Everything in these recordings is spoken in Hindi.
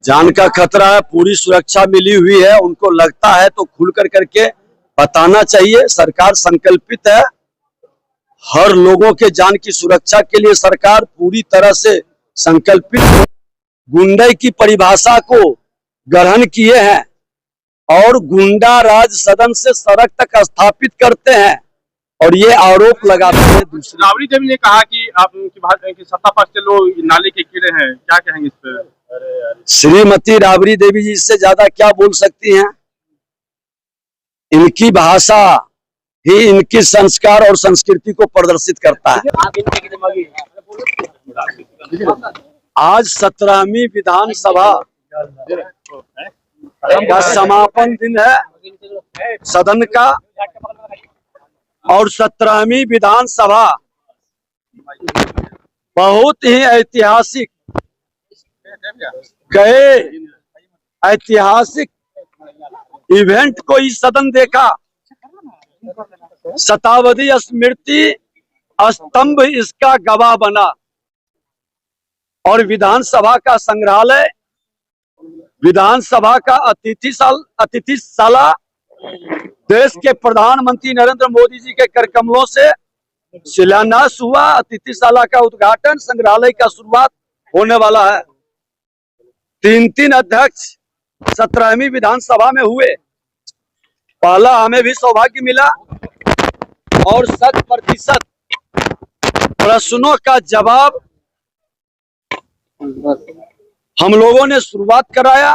जान का खतरा है, पूरी सुरक्षा मिली हुई है। उनको लगता है तो खुल करके बताना चाहिए। सरकार संकल्पित है, हर लोगों के जान की सुरक्षा के लिए सरकार पूरी तरह से संकल्पित है। गुंडे की परिभाषा को ग्रहण किए हैं और गुंडा राज सदन से सड़क तक स्थापित करते हैं और ये आरोप लगाते हैं। दूसरी राबड़ी देवी ने कहा कि आप उनकी बात कि सत्ता पक्ष के लोग नाले के कीड़े हैं, क्या कहेंगे इस पे? श्रीमती राबड़ी देवी जी इससे ज्यादा क्या बोल सकती हैं? इनकी भाषा ही इनकी संस्कार और संस्कृति को प्रदर्शित करता है। आज 17वीं विधानसभा का समापन दिन है सदन का और 17वीं विधानसभा बहुत ही ऐतिहासिक, कई ऐतिहासिक इवेंट को इस सदन देखा। शताब्दी स्मृति स्तंभ इसका गवाह बना और विधानसभा का संग्रहालय, विधानसभा का अतिथिशाला देश के प्रधानमंत्री नरेंद्र मोदी जी के करकमलों से शिलान्यास हुआ। अतिथिशाला का उद्घाटन, संग्रहालय का शुरुआत होने वाला है। 3 अध्यक्ष 17वीं विधानसभा में हुए। पहला हमें भी सौभाग्य मिला और 100% प्रश्नों का जवाब हम लोगों ने शुरुआत कराया।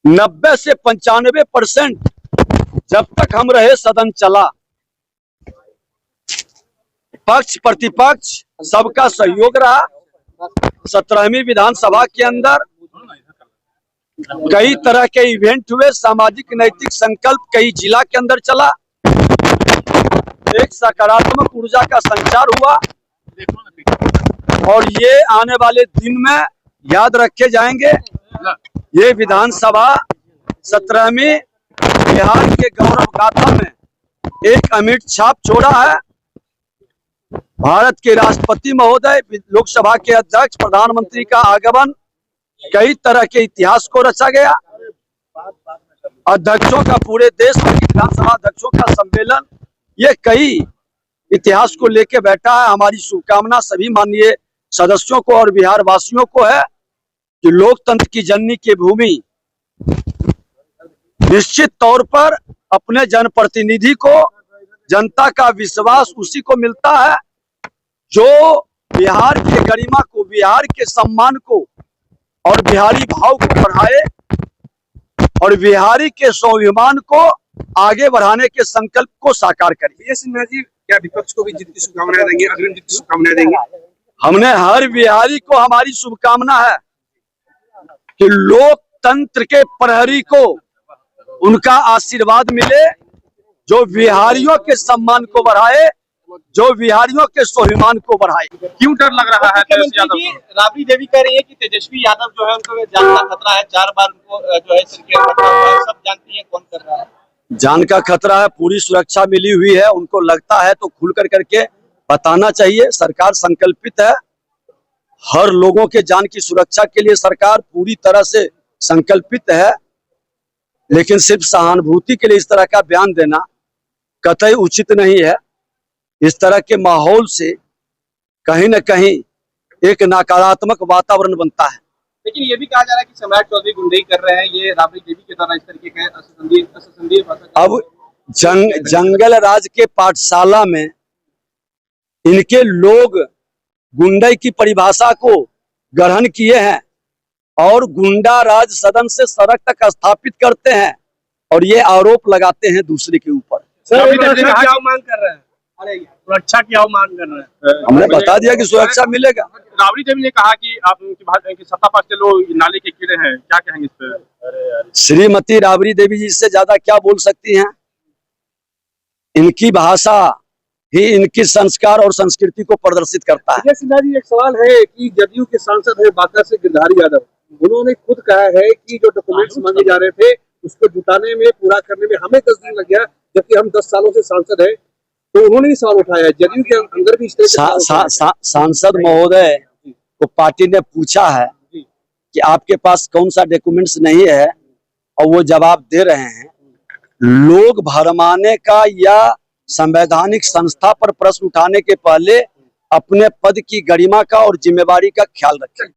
90 से 95% जब तक हम रहे सदन चला। पक्ष प्रतिपक्ष सबका सहयोग रहा। 17वीं विधानसभा के अंदर कई तरह के इवेंट हुए। सामाजिक नैतिक संकल्प कई जिला के अंदर चला। एक सकारात्मक ऊर्जा का संचार हुआ और ये आने वाले दिन में याद रखे जाएंगे। ये विधानसभा 17वीं बिहार के गौरव गाथा में एक अमिट छाप छोड़ा है। भारत के राष्ट्रपति महोदय, लोकसभा के अध्यक्ष, प्रधानमंत्री का आगमन, कई तरह के इतिहास को रचा गया। अध्यक्षों का, पूरे देश में विधानसभा अध्यक्षों का सम्मेलन, ये कई इतिहास को लेके बैठा है। हमारी शुभकामना सभी माननीय सदस्यों को और बिहार वासियों को है कि लोकतंत्र की जननी की भूमि निश्चित तौर पर अपने जनप्रतिनिधि को, जनता का विश्वास उसी को मिलता है जो बिहार की गरिमा को, बिहार के सम्मान को और बिहारी भाव को बढ़ाए और बिहारी के स्वाभिमान को आगे बढ़ाने के संकल्प को साकार करे। सिन्हा जी क्या विपक्ष को भी जीत की शुभकामनाएं देंगे, अग्रिम जीत की शुभकामनाएं देंगे? हमने हर बिहारी को, हमारी शुभकामना है कि लोकतंत्र के प्रहरी को उनका आशीर्वाद मिले, जो बिहारियों के सम्मान को बढ़ाए, जो बिहारियों के स्वाभिमान को बढ़ाए। क्यों डर लग रहा है? राबड़ी देवी कह रही है कि तेजस्वी यादव जो है उनको जान का खतरा है। 4 बार उनको जो है खतरा हुआ है। सब जानती है कौन कर रहा है। जान का खतरा है, पूरी सुरक्षा मिली हुई है। उनको लगता है तो खुल करके बताना चाहिए। सरकार संकल्पित है, हर लोगों के जान की सुरक्षा के लिए सरकार पूरी तरह से संकल्पित है। लेकिन सिर्फ सहानुभूति के लिए इस तरह का बयान देना कतई उचित नहीं है। इस तरह के माहौल से कहीं न कहीं एक नकारात्मक वातावरण बनता है। लेकिन ये भी कहा जा रहा है कि सम्राट चौधरी गुंडई कर रहे हैं। ये राबड़ी देवी के द्वारा इस तरीके के असंसदीय भाषा। अब जंगल राज के पाठशाला में इनके लोग गुंडे की परिभाषा को ग्रहण किए हैं और गुंडा राज सदन से सड़क तक स्थापित करते हैं और ये आरोप लगाते हैं दूसरे के ऊपर। क्या मांग कर रहे हैं? सुरक्षा की मांग कर रहे हैं। हमने बता दिया कि सुरक्षा मिलेगा। राबड़ी देवी ने कहा कि आप उनकी बात कि सत्ता पक्ष के लोग नाले के कीड़े हैं, क्या कहेंगे इस पे? श्रीमती राबड़ी देवी जी इससे ज्यादा क्या बोल सकती हैं? इनकी भाषा ही इनकी संस्कार और संस्कृति को प्रदर्शित करता है। सिन्हा जी, एक सवाल है कि जदयू के सांसद है बांका से गिरधारी यादव, उन्होंने खुद कहा है कि जो डॉक्यूमेंट्स मांगे जा रहे थे उसको जुटाने में, पूरा करने में हमें 10 दिन लग गया, जबकि हम 10 सालों से सांसद है। तो उन्होंने भी सवाल उठाया है, जदयू के अंदर भी इस तरह सांसद महोदय को पार्टी ने पूछा है कि आपके पास कौन सा डॉक्यूमेंट्स नहीं है और वो जवाब दे रहे हैं। लोग भरमाने का या संवैधानिक संस्था पर प्रश्न उठाने के पहले अपने पद की गरिमा का और जिम्मेवारी का ख्याल रखें।